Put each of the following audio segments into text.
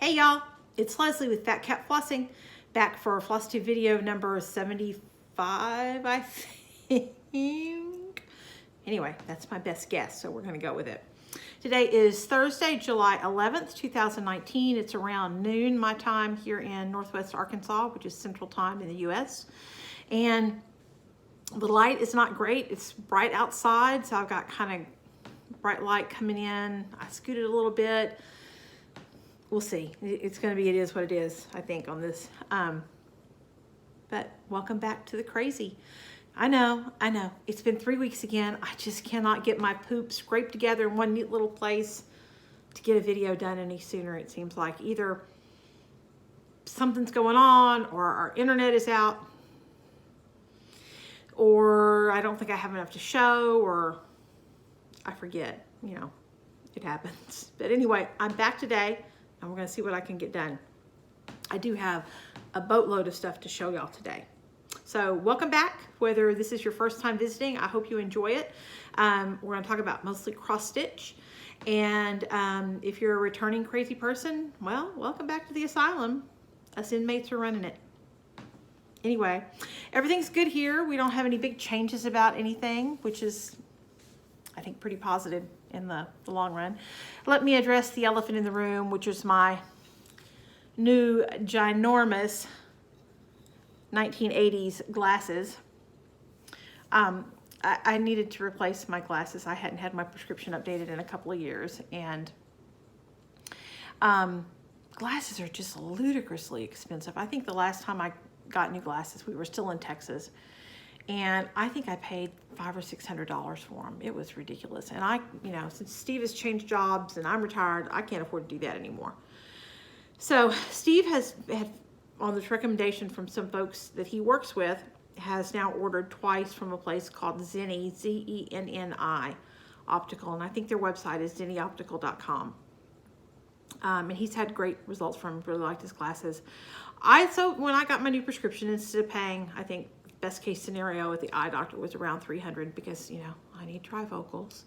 Hey y'all, it's Leslie with Phat Cat Flossing, back for FlossTube video number 75, I think. Anyway, that's my best guess, so we're gonna go with it. Today is Thursday, July 11th, 2019. It's around noon my time here in Northwest Arkansas, which is Central Time in the US. And the light is not great. It's bright outside, so I've got kind of bright light coming in. I scooted a little bit. We'll see. It's going to be, it is what it is, I think, on this. But welcome back to the crazy. I know. It's been 3 weeks again. I just cannot get my poop scraped together in one neat little place to get a video done any sooner. It seems like either something's going on, or our internet is out, or I don't think I have enough to show, or I forget. You know, it happens. But anyway, I'm back today, and we're going to see what I can get done. I do have a boatload of stuff to show y'all today. So welcome back. Whether this is your first time visiting, I hope you enjoy it. We're going to talk about mostly cross stitch. And if you're a returning crazy person, well, welcome back to the asylum. Us inmates are running it. Anyway, everything's good here. We don't have any big changes about anything, which is, I think, pretty positive in the long run. Let me address the elephant in the room, which is my new ginormous 1980s glasses. I needed to replace my glasses. I hadn't had my prescription updated in a couple of years, and glasses are just ludicrously expensive. I think the last time I got new glasses, we were still in Texas, and I think I paid $500 or $600 for them. It was ridiculous. And since Steve has changed jobs and I'm retired, I can't afford to do that anymore. So Steve had, on this recommendation from some folks that he works with, has now ordered twice from a place called Zenni, Z-E-N-N-I Optical, and I think their website is zennioptical.com. And he's had great results from him. Really liked his glasses. So when I got my new prescription, instead of paying, I think best case scenario at the eye doctor was around $300, because I need trifocals.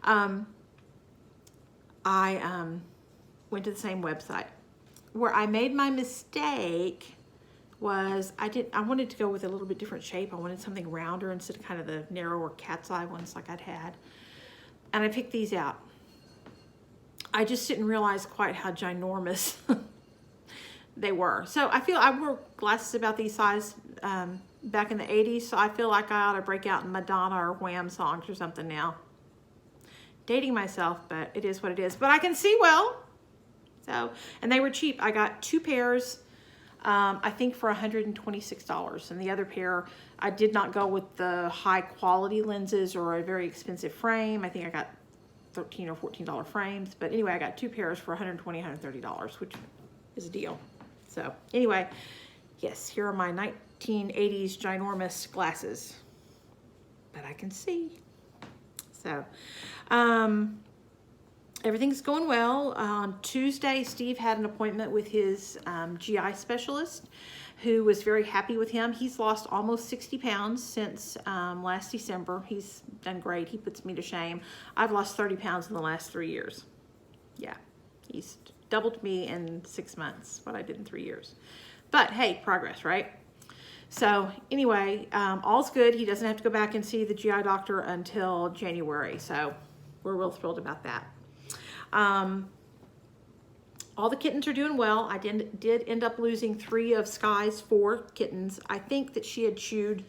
I went to the same website. Where I made my mistake was I wanted to go with a little bit different shape. I wanted something rounder instead of kind of the narrower cat's eye ones like I'd had. And I picked these out. I just didn't realize quite how ginormous they were. So I wore glasses about these size back in the 80s, so I feel like I ought to break out in Madonna or Wham songs or something now. Dating myself, but it is what it is. But I can see well. So, and they were cheap. I got two pairs, I think for $126. And the other pair, I did not go with the high quality lenses or a very expensive frame. I think I got $13 or $14 frames. But anyway, I got two pairs for $120, $130, which is a deal. So anyway, yes, here are my 1980s ginormous glasses. But I can see. So, everything's going well. On Tuesday, Steve had an appointment with his GI specialist, who was very happy with him. He's lost almost 60 pounds since last December. He's done great. He puts me to shame. I've lost 30 pounds in the last 3 years. Yeah, he's doubled me in 6 months, what I did in 3 years. But hey, progress, right? So anyway, all's good. He doesn't have to go back and see the GI doctor until January. So we're real thrilled about that. All the kittens are doing well. I did end up losing 3 of Sky's 4 kittens. I think that she had chewed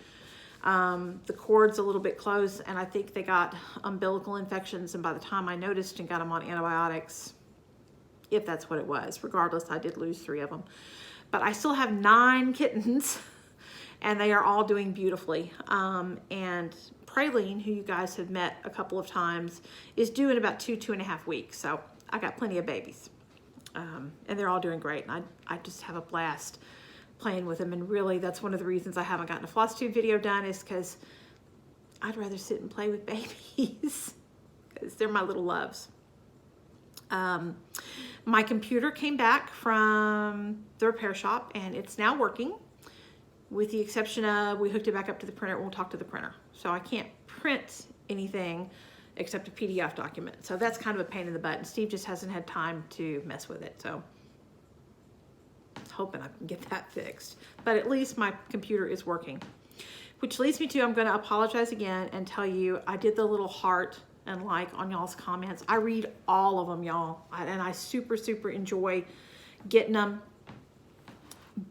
the cords a little bit close, and I think they got umbilical infections, and by the time I noticed and got them on antibiotics, if that's what it was, regardless, I did lose 3 of them. But I still have 9 kittens, and they are all doing beautifully. And Praline, who you guys have met a couple of times, is due in about 2.5 weeks. So I got plenty of babies. And they're all doing great. And I just have a blast playing with them. And really, that's one of the reasons I haven't gotten a FlossTube video done, is because I'd rather sit and play with babies, because they're my little loves. My computer came back from the repair shop, and it's now working, with the exception of we hooked it back up to the printer, and we'll talk to the printer. So I can't print anything except a PDF document. So that's kind of a pain in the butt, and Steve just hasn't had time to mess with it. So hoping I can get that fixed. But at least my computer is working. Which leads me to, I'm going to apologize again and tell you I did the little heart and like on y'all's comments. I read all of them, y'all. And I super, super enjoy getting them.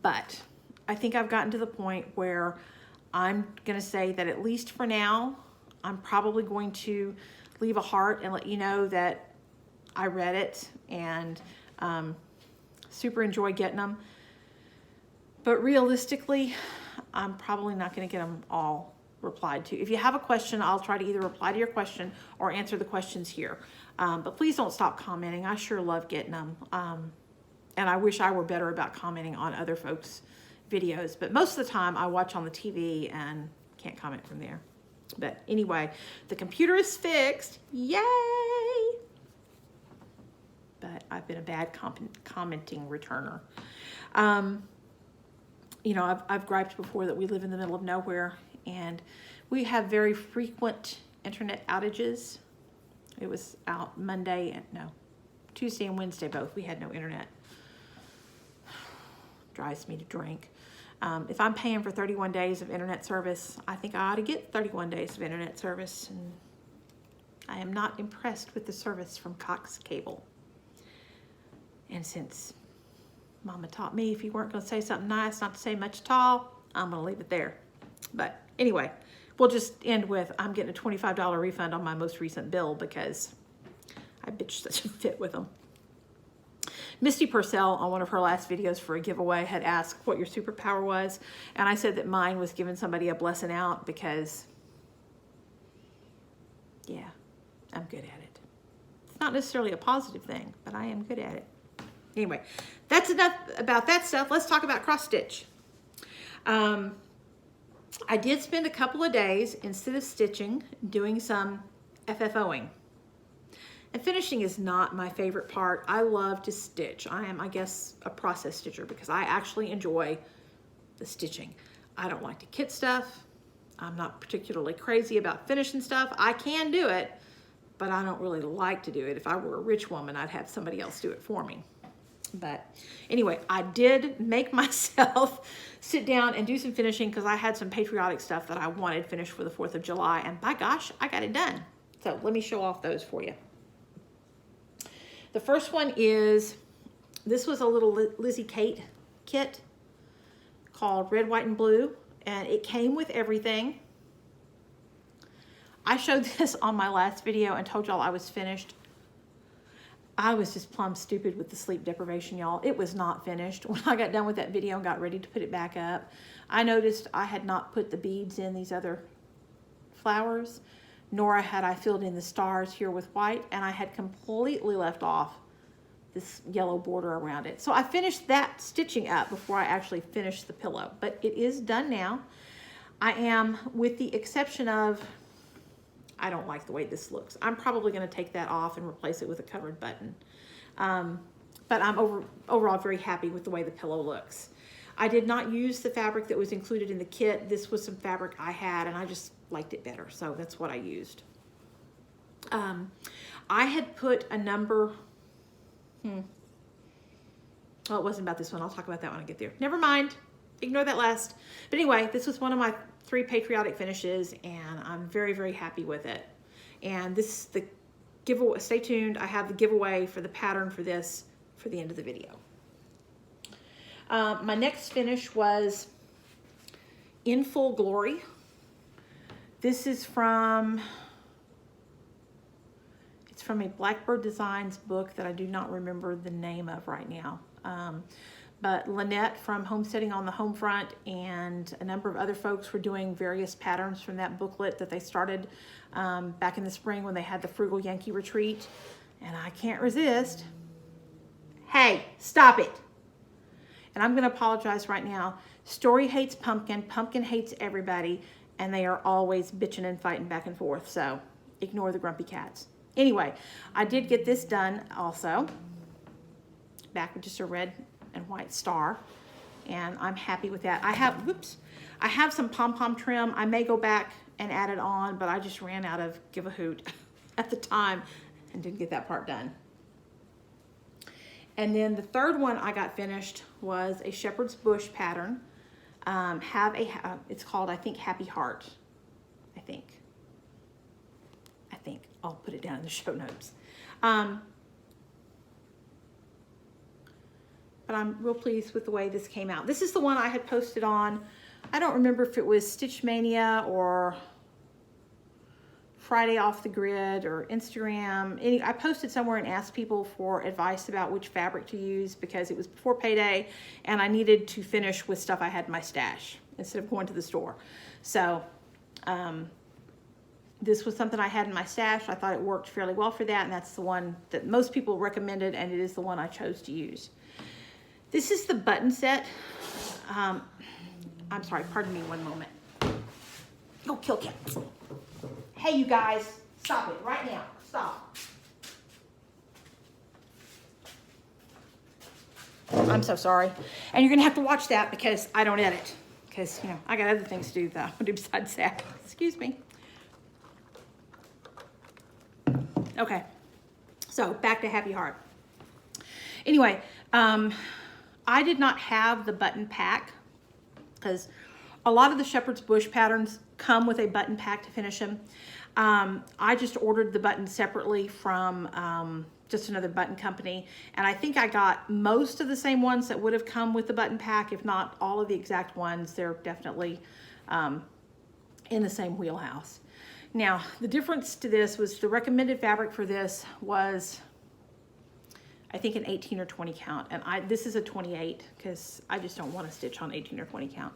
But I think I've gotten to the point where I'm going to say that at least for now, I'm probably going to leave a heart and let you know that I read it and super enjoy getting them. But realistically, I'm probably not going to get them all replied to. If you have a question, I'll try to either reply to your question or answer the questions here. But please don't stop commenting. I sure love getting them. And I wish I were better about commenting on other folks' videos. But most of the time, I watch on the TV and can't comment from there. But anyway, the computer is fixed. Yay! But I've been a bad commenting returner. You know, I've griped before that we live in the middle of nowhere and we have very frequent internet outages. It was out Monday and no, Tuesday and Wednesday both. We had no internet. Drives me to drink. If I'm paying for 31 days of internet service, I think I ought to get 31 days of internet service. And I am not impressed with the service from Cox Cable. And since Mama taught me if you weren't going to say something nice, not to say much at all, I'm going to leave it there. But anyway, we'll just end with I'm getting a $25 refund on my most recent bill because I bitched such a fit with them. Misty Purcell on one of her last videos for a giveaway had asked what your superpower was. And I said that mine was giving somebody a blessing out because, yeah, I'm good at it. It's not necessarily a positive thing, but I am good at it. Anyway, that's enough about that stuff. Let's talk about cross stitch. I did spend a couple of days, instead of stitching, doing some FFOing. And finishing is not my favorite part. I love to stitch. I am, I guess, a process stitcher because I actually enjoy the stitching. I don't like to kit stuff. I'm not particularly crazy about finishing stuff. I can do it, but I don't really like to do it. If I were a rich woman, I'd have somebody else do it for me. But anyway, I did make myself sit down and do some finishing because I had some patriotic stuff that I wanted finished for the 4th of July. And by gosh, I got it done. So let me show off those for you. The first one is, this was a little LizzieKate kit called Red, White, and Blue. And it came with everything. I showed this on my last video and told y'all I was finished. I was just plumb stupid with the sleep deprivation, y'all. It was not finished. When I got done with that video and got ready to put it back up, I noticed I had not put the beads in these other flowers, nor had I filled in the stars here with white, and I had completely left off this yellow border around it. So I finished that stitching up before I actually finished the pillow, but it is done now. I am, with the exception of, I don't like the way this looks. I'm probably going to take that off and replace it with a covered button. But I'm overall very happy with the way the pillow looks. I did not use the fabric that was included in the kit. This was some fabric I had and I just liked it better. So that's what I used. I had put a number, oh, it wasn't about this one. I'll talk about that when I get there. Never mind. Ignore that last. But anyway, this was one of my 3 patriotic finishes and I'm very, very happy with it. And this is the giveaway. Stay tuned. I have the giveaway for the pattern for this for the end of the video. My next finish was In Full Glory. This is from, it's from a Blackbird Designs book that I do not remember the name of right now. But Lynette from Homesteading on the Homefront and a number of other folks were doing various patterns from that booklet that they started back in the spring when they had the Frugal Yankee Retreat. And I can't resist. Hey, stop it. And I'm going to apologize right now. Story hates Pumpkin. Pumpkin hates everybody. And they are always bitching and fighting back and forth. So ignore the grumpy cats. Anyway, I did get this done also. Back with just a red and white star, and I'm happy with that. I have some pom-pom trim. I may go back and add it on, but I just ran out of give a hoot at the time and didn't get that part done. And then the third one I got finished was a shepherd's bush pattern. It's called, I think, Happy Heart. I think. I'll put it down in the show notes. But I'm real pleased with the way this came out. This is the one I had posted on, I don't remember if it was Stitch Mania or Friday Off the Grid or Instagram. I posted somewhere and asked people for advice about which fabric to use because it was before payday and I needed to finish with stuff I had in my stash instead of going to the store. So this was something I had in my stash. I thought it worked fairly well for that, and that's the one that most people recommended, and it is the one I chose to use. This is the button set. I'm sorry, pardon me one moment. Go kill cats. Hey, you guys, stop it right now. Stop. I'm so sorry. And you're going to have to watch that because I don't edit. Because, you know, I got other things to do besides that. Excuse me. Okay. So, back to Happy Heart. Anyway, I did not have the button pack because a lot of the shepherd's bush patterns come with a button pack to finish them. I just ordered the buttons separately from just another button company, and I think I got most of the same ones that would have come with the button pack, if not all of the exact ones. They're definitely in the same wheelhouse. Now, the difference to this was the recommended fabric for this was, I think, an 18 or 20 count, and this is a 28 because I just don't want to stitch on 18 or 20 count.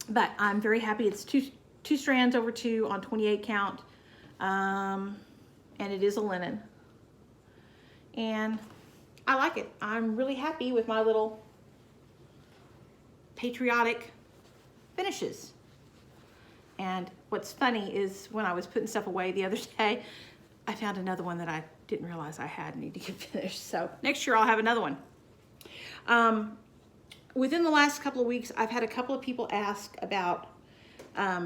But I'm very happy. It's two strands over 2 on 28 count, and it is a linen, and I like it. I'm really happy with my little Patriotic Finishes. And what's funny is when I was putting stuff away the other day, I found another one that I didn't realize I had and need to get finished. So next year I'll have another one. Within the last couple of weeks, I've had a couple of people ask about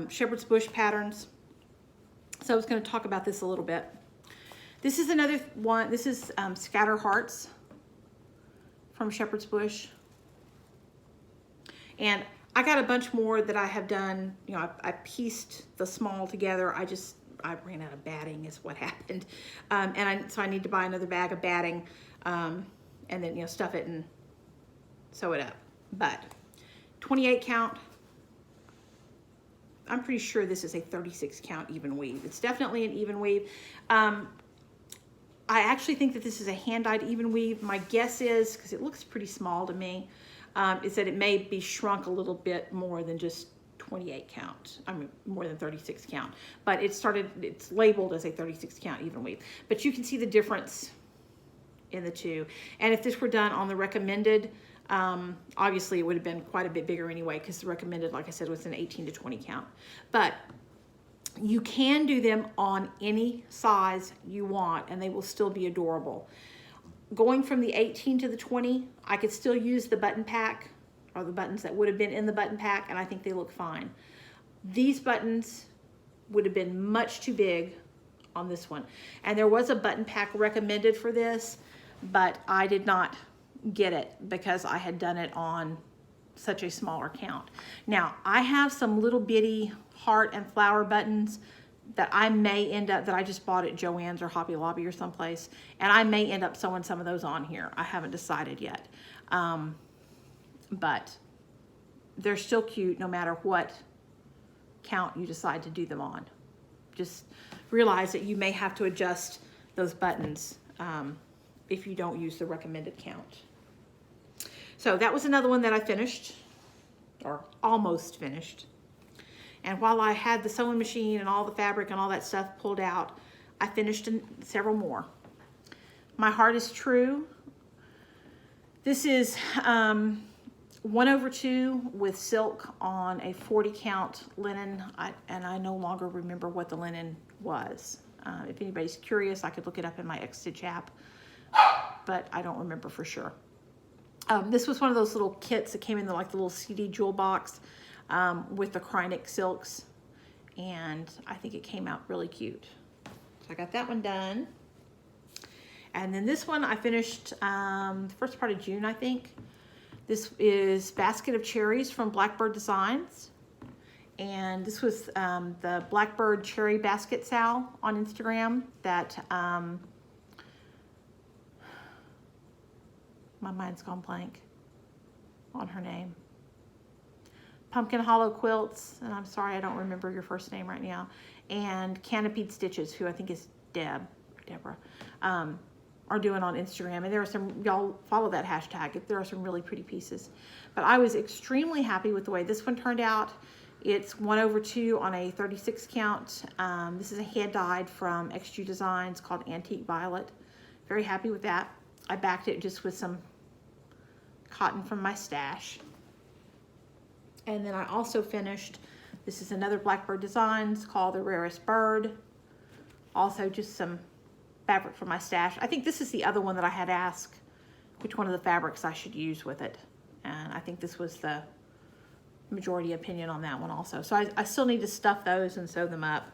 shepherd's bush patterns. So I was going to talk about this a little bit. This is another one. This is Scatter Hearts from Shepherd's Bush. And I got a bunch more that I have done. You know, I pieced the small together. I ran out of batting is what happened. So I need to buy another bag of batting and then, you know, stuff it and sew it up. But 28 count, I'm pretty sure this is a 36 count even weave. It's definitely an even weave. I actually think that this is a hand-dyed even weave. My guess is, because it looks pretty small to me, is that it may be shrunk a little bit more than just 28 count. I mean, more than 36 count. But it's labeled as a 36 count even weave. But you can see the difference in the two. And if this were done on the recommended, obviously it would have been quite a bit bigger anyway, because the recommended, like I said, was an 18 to 20 count. But you can do them on any size you want and they will still be adorable. Going from the 18 to the 20, I could still use the button pack or the buttons that would have been in the button pack, and I think they look fine. These buttons would have been much too big on this one. And there was a button pack recommended for this, but I did not get it because I had done it on such a smaller count. Now, I have some little bitty heart and flower buttons that I may end up, that I just bought at Joann's or Hobby Lobby or someplace, and I may end up sewing some of those on here. I haven't decided yet. But they're still cute no matter what count you decide to do them on. Just realize that you may have to adjust those buttons if you don't use the recommended count. So that was another one that I finished, or almost finished. And while I had the sewing machine and all the fabric and all that stuff pulled out, I finished several more. My Heart is True. This is 1/2 with silk on a 40 count linen, and I no longer remember what the linen was. If anybody's curious, I could look it up in my Xstitch app, but I don't remember for sure. This was one of those little kits that came in the little Seedy jewel box with the Krynic silks, and I think it came out really cute. So I got that one done. And then this one I finished the first part of June, I think. This is Basket of Cherries from Blackbird Designs. And this was the Blackbird Cherry Basket Sal on Instagram that my mind's gone blank on her name. Pumpkin Hollow Quilts, and I'm sorry I don't remember your first name right now, and Canopied Stitches, who I think is Deborah, are doing on Instagram. And there are some, y'all follow that hashtag, there are some really pretty pieces. But I was extremely happy with the way this one turned out. It's 1/2 on a 36 count. This is a hand dyed from XG Designs called Antique Violet. Very happy with that. I backed it just with some cotton from my stash. And then I also finished, this is another Blackbird Designs called the Rarest Bird. Also just some fabric from my stash. I think this is the other one that I had asked which one of the fabrics I should use with it. And I think this was the majority opinion on that one also. So I still need to stuff those and sew them up.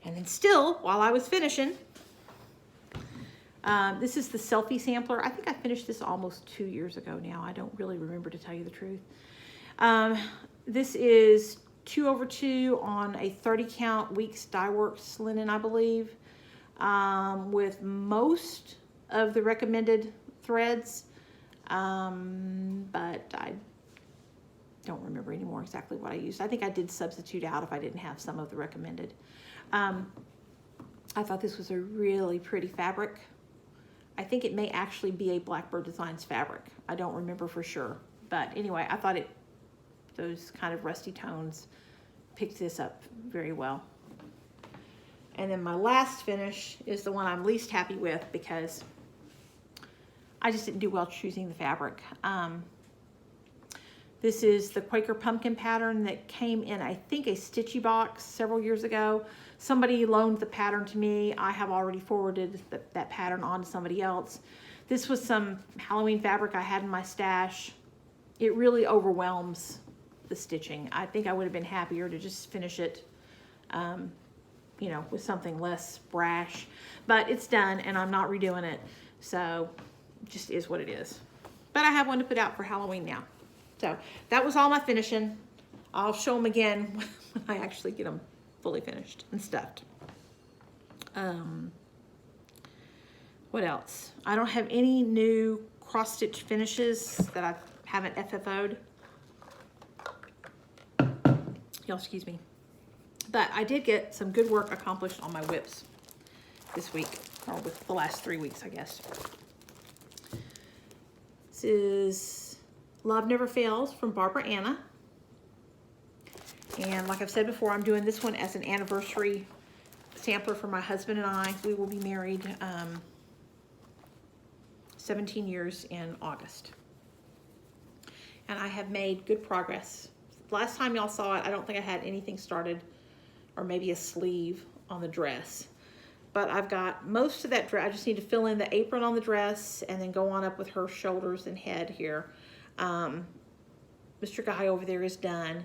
And then still, while I was finishing, this is the Selfie Sampler. I think I finished this almost 2 years ago now. I don't really remember, to tell you the truth. This is 2/2 on a 30 count Weeks Dye Works linen, I believe, with most of the recommended threads, but I don't remember anymore exactly what I used. I think I did substitute out if I didn't have some of the recommended. I thought this was a really pretty fabric. I think it may actually be a Blackbird Designs fabric. I don't remember for sure. But anyway, I thought those kind of rusty tones picked this up very well. And then my last finish is the one I'm least happy with because I just didn't do well choosing the fabric. This is the Quaker Pumpkin pattern that came in, I think, a StitchyBox several years ago. Somebody loaned the pattern to me. I have already forwarded that pattern on to somebody else. This was some Halloween fabric I had in my stash. It really overwhelms the stitching. I think I would have been happier to just finish it, you know, with something less brash. But it's done, and I'm not redoing it. So it just is what it is. But I have one to put out for Halloween now. So that was all my finishing. I'll show them again when I actually get them fully finished and stuffed. What else? I don't have any new cross-stitch finishes that I haven't FFO'd. Y'all excuse me. But I did get some good work accomplished on my whips this week, or with the last 3 weeks, I guess. This is Love Never Fails from Barbara Anna. And like I've said before, I'm doing this one as an anniversary sampler for my husband and I. We will be married 17 years in August. And I have made good progress. Last time y'all saw it, I don't think I had anything started, or maybe a sleeve on the dress. But I've got most of that dress. I just need to fill in the apron on the dress and then go on up with her shoulders and head here. Mr. Guy over there is done.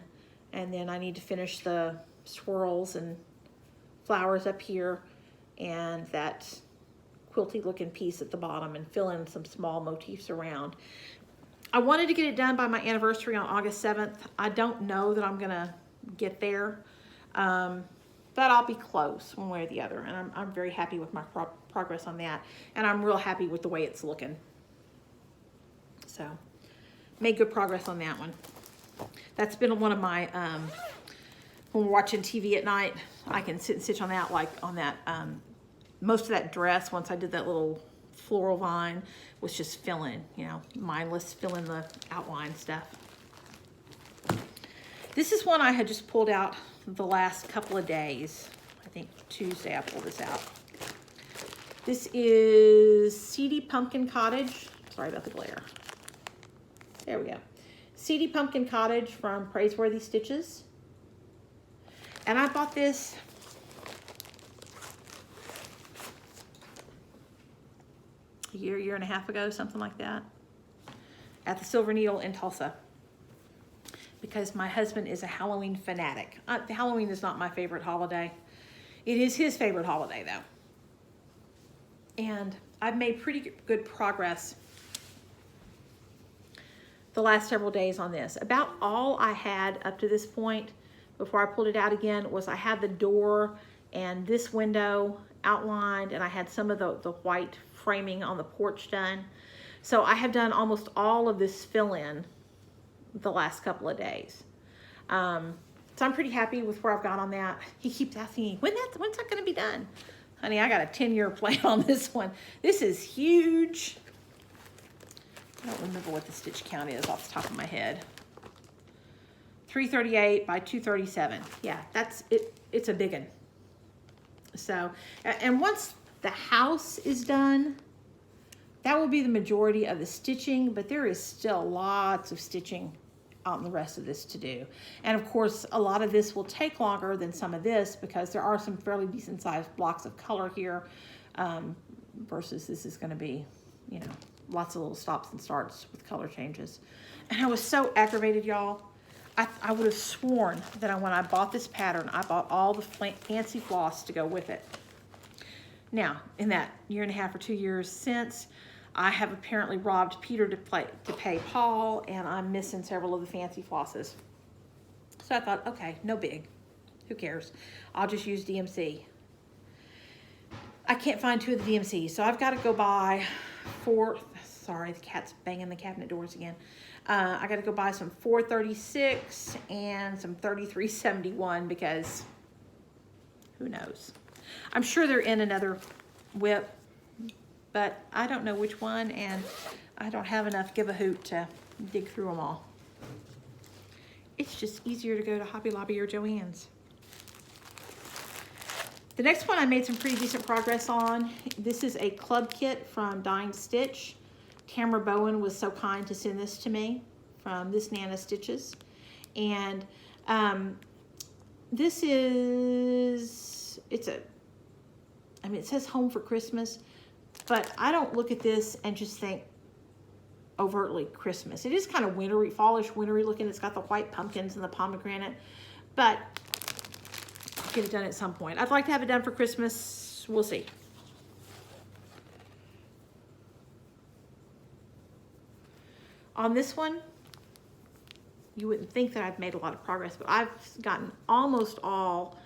And then I need to finish the swirls and flowers up here and that quilty looking piece at the bottom and fill in some small motifs around. I wanted to get it done by my anniversary on August 7th. I don't know that I'm gonna get there, but I'll be close one way or the other. And I'm very happy with my progress on that. And I'm real happy with the way it's looking. So, made good progress on that one. That's been one of my, when we're watching TV at night, I can sit and stitch on that, like on that, most of that dress, once I did that little floral vine, was just filling, you know, mindless, filling the outline stuff. This is one I had just pulled out the last couple of days. I think Tuesday I pulled this out. This is Seedy Pumpkin Cottage. Sorry about the glare. There we go. Seedy Pumpkin Cottage from Praiseworthy Stitches. And I bought this a year and a half ago, something like that, at the Silver Needle in Tulsa, because my husband is a Halloween fanatic. Halloween is not my favorite holiday. It is his favorite holiday, though. And I've made pretty good progress the last several days on this. About all I had up to this point before I pulled it out again was I had the door and this window outlined, and I had some of the white framing on the porch done. So I have done almost all of this fill-in the last couple of days. So I'm pretty happy with where I've got on that. He keeps asking me, when's that gonna be done? Honey, I got a 10-year plan on this one. This is huge. I don't remember what the stitch count is off the top of my head. 338 by 237. Yeah, that's it. It's a big one. So, and once the house is done, that will be the majority of the stitching, but there is still lots of stitching on the rest of this to do. And of course, a lot of this will take longer than some of this because there are some fairly decent sized blocks of color here, versus this is going to be, you know, lots of little stops and starts with color changes. And I was so aggravated, y'all. I would have sworn that when I bought this pattern, I bought all the fancy floss to go with it. Now, in that year and a half or 2 years since, I have apparently robbed Peter to pay Paul, and I'm missing several of the fancy flosses. So I thought, okay, no big. Who cares? I'll just use DMC. I can't find 2 of the DMCs, so I've got to go buy 4. Sorry, the cat's banging the cabinet doors again. I got to go buy some 436 and some 3371 because who knows? I'm sure they're in another whip, but I don't know which one, and I don't have enough give a hoot to dig through them all. It's just easier to go to Hobby Lobby or Joann's. The next one I made some pretty decent progress on. This is a club kit from Dying Stitch. Tamara Bowen was so kind to send this to me from This Nana Stitches. And this is, I mean, it says Home for Christmas, but I don't look at this and just think overtly Christmas. It is kind of wintry, fallish, wintry looking. It's got the white pumpkins and the pomegranate, but I'll get it done at some point. I'd like to have it done for Christmas. We'll see. On this one, you wouldn't think that I've made a lot of progress, but I've gotten almost all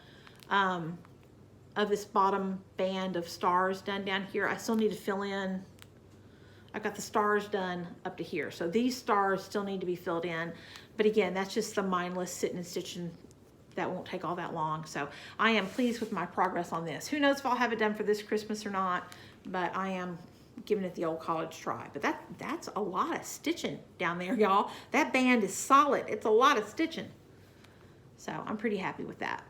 of this bottom band of stars done down here. I still need to fill in. I've got the stars done up to here. So these stars still need to be filled in. But again, that's just the mindless sitting and stitching. That won't take all that long. So I am pleased with my progress on this. Who knows if I'll have it done for this Christmas or not, but I am giving it the old college try. But that's a lot of stitching down there, y'all. That band is solid. It's a lot of stitching. So I'm pretty happy with that.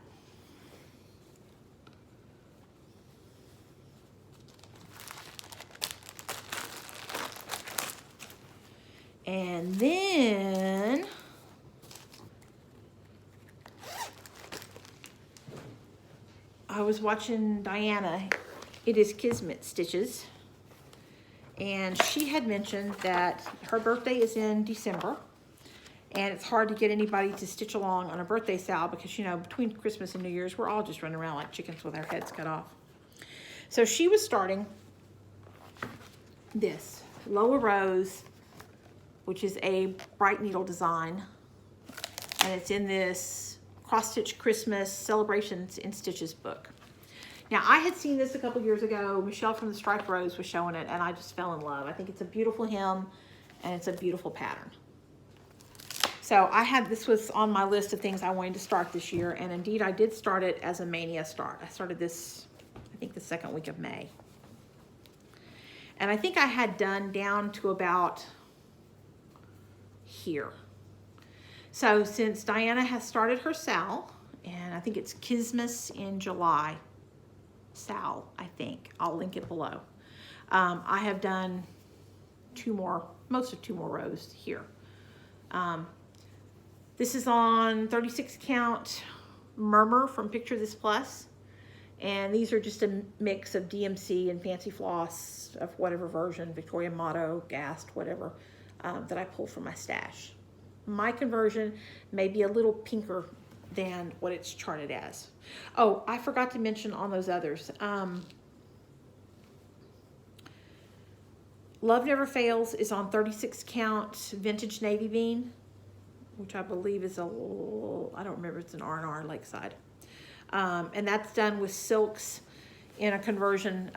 And then I was watching Diana, It Is Kismet Stitches, and she had mentioned that her birthday is in December, and it's hard to get anybody to stitch along on a birthday sale because, you know, between Christmas and New Year's, we're all just running around like chickens with our heads cut off. So she was starting this Loa Rose, which is a Brightneedle design, and it's in this Cross Stitch Christmas Celebrations in Stitches book. Now, I had seen this a couple years ago. Michelle from the Striped Rose was showing it, and I just fell in love. I think it's a beautiful hem, and it's a beautiful pattern. So this was on my list of things I wanted to start this year, and indeed I did start it as a mania start. I started this, I think, the second week of May. And I think I had done down to about here. So since Diana has started her sal, and I think it's Kismas in July, sal, I think. I'll link it below. I have done most of two more rows here. This is on 36 count Murmur from Picture This Plus. And these are just a mix of DMC and fancy floss of whatever version, Victoria Motto, Gast, whatever, that I pulled from my stash. My conversion may be a little pinker than what it's charted as. Oh, I forgot to mention on those others. Love Never Fails is on 36 count vintage navy bean, which I believe is a little, I don't remember, it's an R&R Lakeside. And that's done with silks in a conversion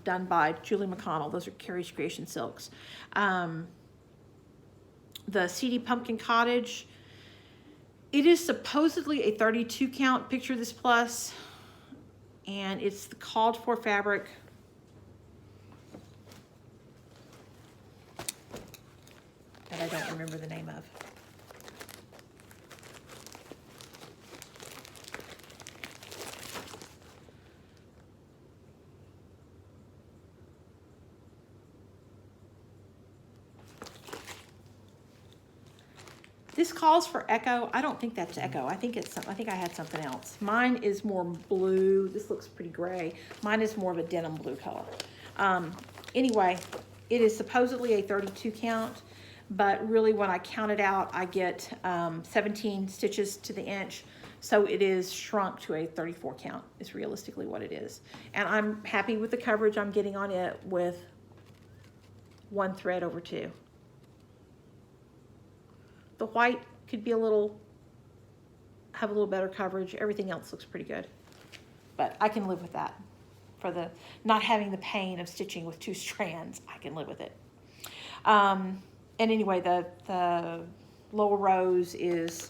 done by Julie McConnell. Those are Carrie's Creation silks. The Seedy Pumpkin Cottage, it is supposedly a 32 count Picture This Plus, and it's the called for fabric. That I don't remember the name of. This calls for Echo. I don't think that's Echo. I think it's, I think I had something else. Mine is more blue. This looks pretty gray. Mine is more of a denim blue color. Anyway, it is supposedly a 32 count, but really when I count it out, I get 17 stitches to the inch. So it is shrunk to a 34 count is realistically what it is. And I'm happy with the coverage I'm getting on it with 1 thread over 2. The white could be a little, have a little better coverage. Everything else looks pretty good. But I can live with that. For the not having the pain of stitching with 2 strands, I can live with it. And anyway, the lower rows is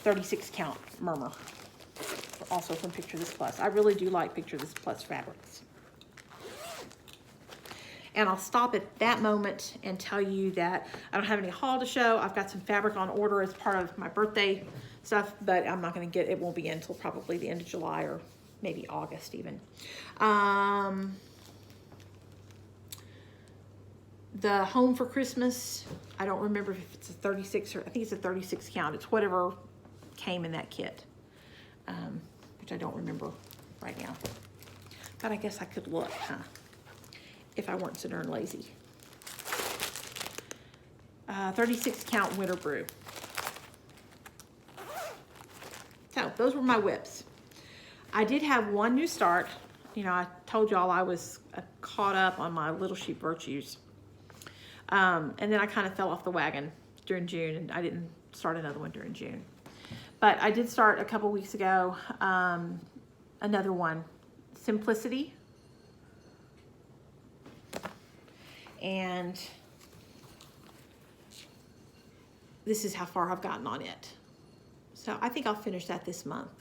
36 count Murmur. Also from Picture This Plus. I really do like Picture This Plus fabrics. And I'll stop at that moment and tell you that I don't have any haul to show. I've got some fabric on order as part of my birthday stuff, but I'm not going to get, it won't be in until probably the end of July or maybe August even. The Home for Christmas, I don't remember if it's a 36 or I think it's a 36 count. It's whatever came in that kit, which I don't remember right now. But I guess I could look, huh? If I weren't so darn lazy. 36 count Winter Brew. So those were my whips. I did have one new start. You know, I told y'all I was caught up on my Little Sheep Virtues. And then I kind of fell off the wagon during June, and I didn't start another one during June. But I did start a couple weeks ago, another one, Simplicity. And this is how far I've gotten on it. So I think I'll finish that this month.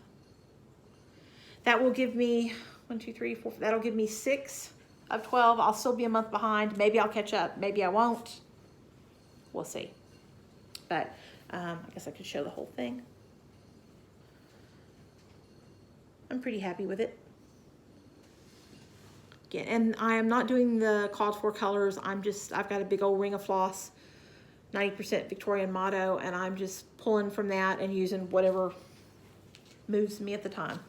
That will give me 1, 2, 3, 4, that'll give me 6 of 12. I'll still be a month behind. Maybe I'll catch up. Maybe I won't. We'll see. But I guess I could show the whole thing. I'm pretty happy with it. Again, and I am not doing the called for colors. I've got a big old ring of floss, 90% Victorian Motto, and I'm just pulling from that and using whatever moves me at the time.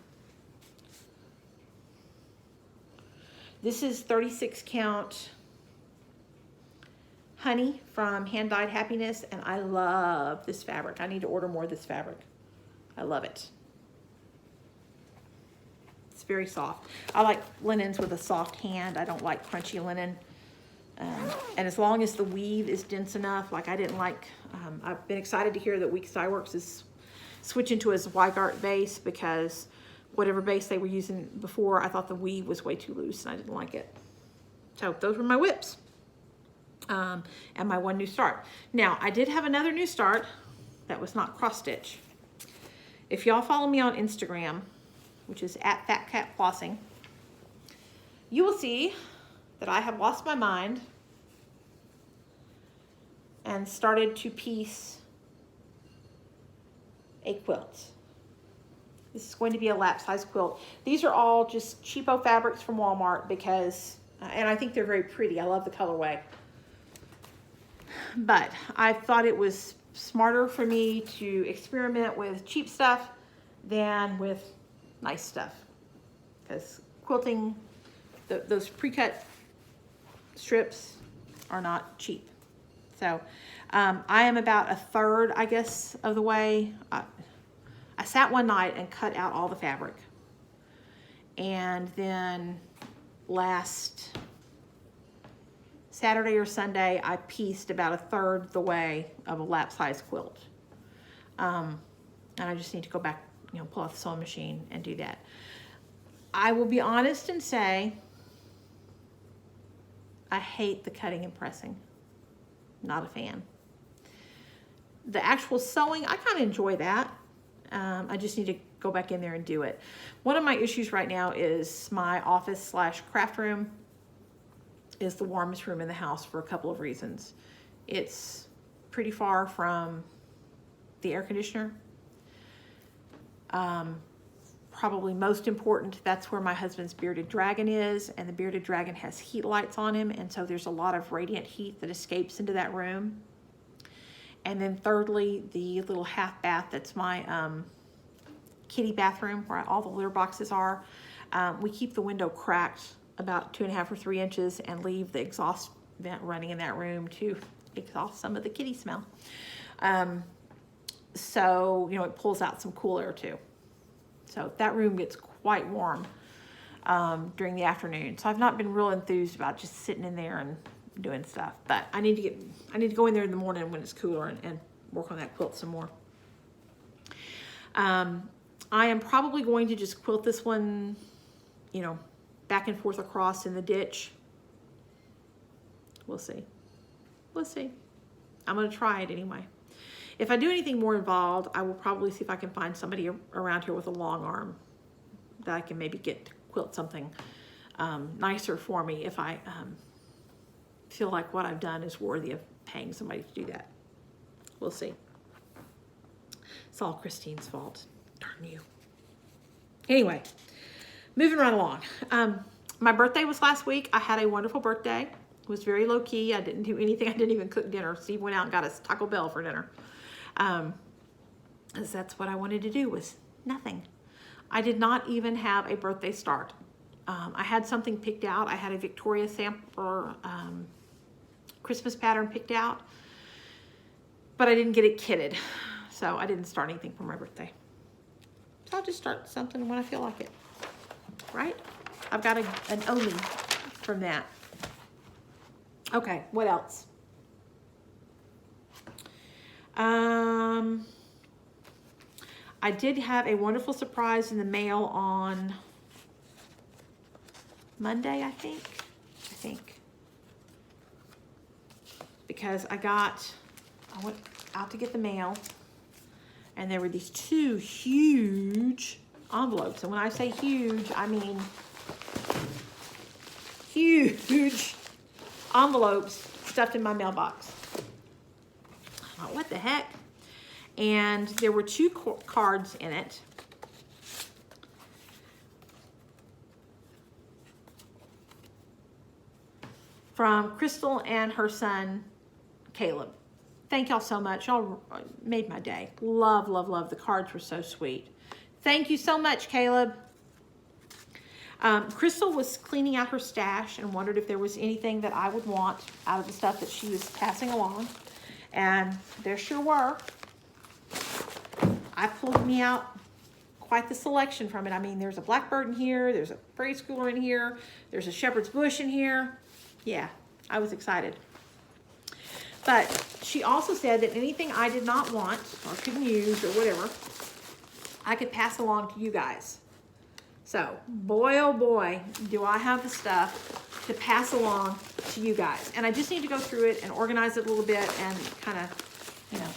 This is 36 count Honey from Hand Dyed Happiness, and I love this fabric. I need to order more of this fabric. I love it. It's very soft. I like linens with a soft hand. I don't like crunchy linen. And as long as the weave is dense enough, like I didn't like, I've been excited to hear that Weeks Dye Works is switching to a Zweigart base, because whatever base they were using before, I thought the weave was way too loose and I didn't like it. So those were my whips. And my one new start. Now, I did have another new start that was not cross stitch. If y'all follow me on Instagram, which is at FatCatFlossing, you will see that I have lost my mind and started to piece a quilt. This is going to be a lap size quilt. These are all just cheapo fabrics from Walmart because, and I think they're very pretty. I love the colorway. But I thought it was smarter for me to experiment with cheap stuff than with nice stuff, because quilting, those pre-cut strips are not cheap. So I am about a third, I guess, of the way. I sat one night and cut out all the fabric, and then last Saturday or Sunday, I pieced about 1/3 the way of a lap size quilt. And I just need to go back, you know, pull out the sewing machine and do that. I will be honest and say, I hate the cutting and pressing. Not a fan. The actual sewing, I kind of enjoy that. I just need to go back in there and do it. One of my issues right now is my office / craft room is the warmest room in the house for a couple of reasons. It's pretty far from the air conditioner. Probably most important, that's where my husband's bearded dragon is, and the bearded dragon has heat lights on him, and so there's a lot of radiant heat that escapes into that room. And then thirdly, the little half bath that's my kitty bathroom where all the litter boxes are. We keep the window cracked about 2.5 or 3 inches and leave the exhaust vent running in that room to exhaust some of the kitty smell. So, you know, it pulls out some cool air too. So that room gets quite warm during the afternoon. So I've not been real enthused about just sitting in there and doing stuff. But I need to go in there in the morning when it's cooler and work on that quilt some more. I am probably going to just quilt this one, you know, back and forth across in the ditch. We'll see. We'll see. I'm going to try it anyway. If I do anything more involved, I will probably see if I can find somebody around here with a long arm that I can maybe get to quilt something nicer for me if I feel like what I've done is worthy of paying somebody to do that. We'll see. It's all Christine's fault. Darn you. Anyway, moving right along. My birthday was last week. I had a wonderful birthday. It was very low key. I didn't do anything. I didn't even cook dinner. Steve went out and got us Taco Bell for dinner. Because that's what I wanted to do, was nothing. I did not even have a birthday start. I had something picked out. I had a Victoria Sampler Christmas pattern picked out, but I didn't get it kitted. So I didn't start anything for my birthday. So I'll just start something when I feel like it, right? I've got an Omi from that. Okay, what else? I did have a wonderful surprise in the mail on Monday, I think. Because I went out to get the mail, and there were these 2 huge envelopes. And when I say huge, I mean huge envelopes stuffed in my mailbox. I thought, what the heck? And there were 2 cards in it. From Crystal and her son, Caleb. Thank y'all so much. Y'all made my day. Love, love, love. The cards were so sweet. Thank you so much, Caleb. Crystal was cleaning out her stash and wondered if there was anything that I would want out of the stuff that she was passing along. And there sure were. I pulled me out quite the selection from it. I mean, there's a Blackbird in here. There's a Preschooler in here. There's a Shepherd's Bush in here. Yeah, I was excited. But she also said that anything I did not want or couldn't use or whatever, I could pass along to you guys. So, boy, oh boy, do I have the stuff to pass along to you guys. And I just need to go through it and organize it a little bit and kind of, you know,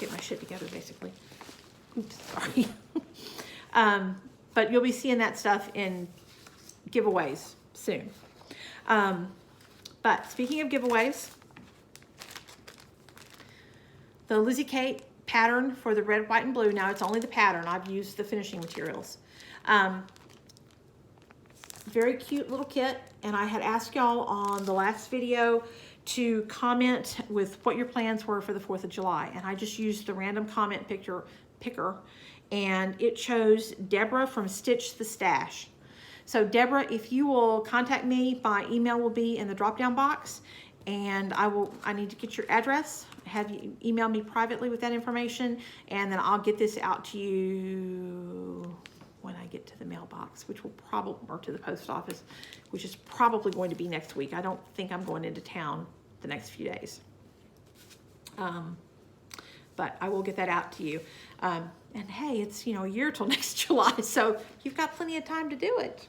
get my shit together, basically. Oops, sorry. But you'll be seeing that stuff in giveaways soon. But speaking of giveaways, the LizzieKate pattern for the red, white, and blue. Now it's only the pattern. I've used the finishing materials. Very cute little kit. And I had asked y'all on the last video to comment with what your plans were for the 4th of July. And I just used the random comment picker. And it chose Deborah from Stitch the Stash. So Deborah, if you will contact me, my email will be in the drop-down box. And I need to get your address, have you email me privately with that information, and then I'll get this out to you, when I get to the mailbox, which will probably, or to the post office, which is probably going to be next week. I don't think I'm going into town the next few days. But I will get that out to you. And hey, it's, you know, a year till next July, so you've got plenty of time to do it.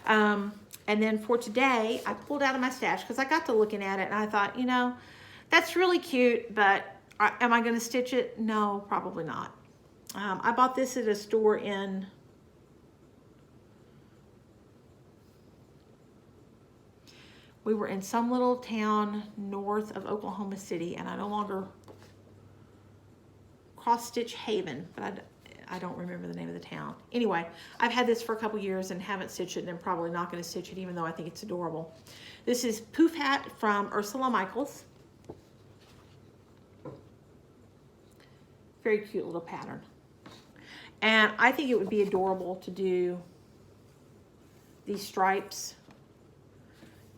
And then for today, I pulled out of my stash because I got to looking at it and I thought, you know, that's really cute, but am I going to stitch it? No, probably not. I bought this at a store in we were in some little town north of Oklahoma City, and I no longer cross stitch Haven, but I don't remember the name of the town. Anyway, I've had this for a couple years and haven't stitched it, and I'm probably not going to stitch it, even though I think it's adorable. This is Phat from Ursula Michaels. Very cute little pattern. And I think it would be adorable to do these stripes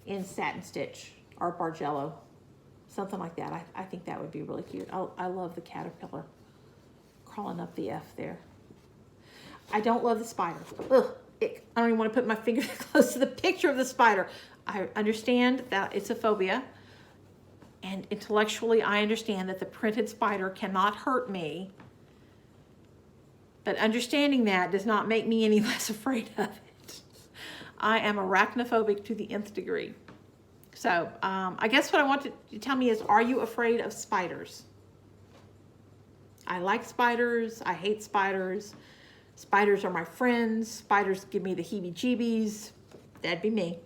in satin stitch or Bargello, something like that. I think that would be really cute. I love the caterpillar crawling up the F there. I don't love the spider. Ugh, I don't even want to put my finger close to the picture of the spider. I understand that it's a phobia, and intellectually I understand that the printed spider cannot hurt me, but understanding that does not make me any less afraid of it. I am arachnophobic to the nth degree. So I guess what I want to tell me is, are you afraid of spiders? I like spiders. I hate spiders. Spiders are my friends. Spiders give me the heebie-jeebies. That'd be me.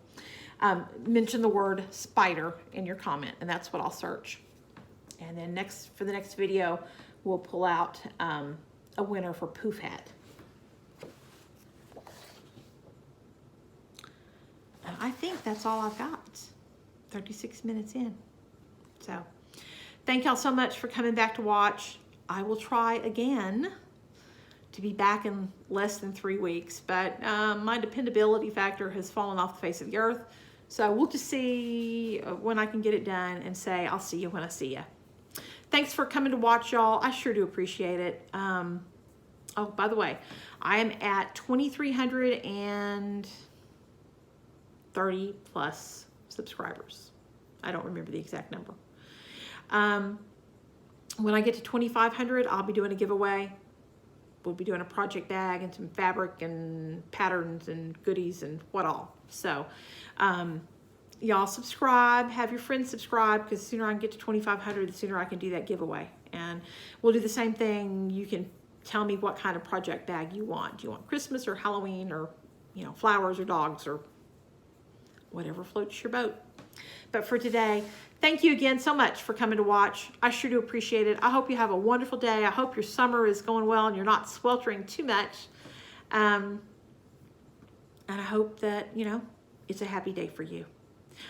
Mention the word spider in your comment, and that's what I'll search. And then for the next video, we'll pull out a winner for Phat. And I think that's all I've got. 36 minutes in. So thank y'all so much for coming back to watch. I will try again to be back in less than 3 weeks, but my dependability factor has fallen off the face of the earth. So we'll just see when I can get it done and say, I'll see you when I see you. Thanks for coming to watch, y'all. I sure do appreciate it. Oh, by the way, I am at 2,330 plus subscribers. I don't remember the exact number. When I get to 2,500, I'll be doing a giveaway. We'll be doing a project bag and some fabric and patterns and goodies and what all. So y'all subscribe, have your friends subscribe, because the sooner I can get to 2,500, the sooner I can do that giveaway. And we'll do the same thing. You can tell me what kind of project bag you want. Do you want Christmas or Halloween, or, you know, flowers or dogs, or whatever floats your boat. But for today, thank you again so much for coming to watch. I sure do appreciate it. I hope you have a wonderful day. I hope your summer is going well and you're not sweltering too much. And I hope that, you know, it's a happy day for you.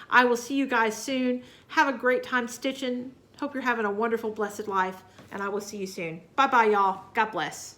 I will see you guys soon. Have a great time stitching. Hope you're having a wonderful, blessed life. And I will see you soon. Bye-bye, y'all. God bless.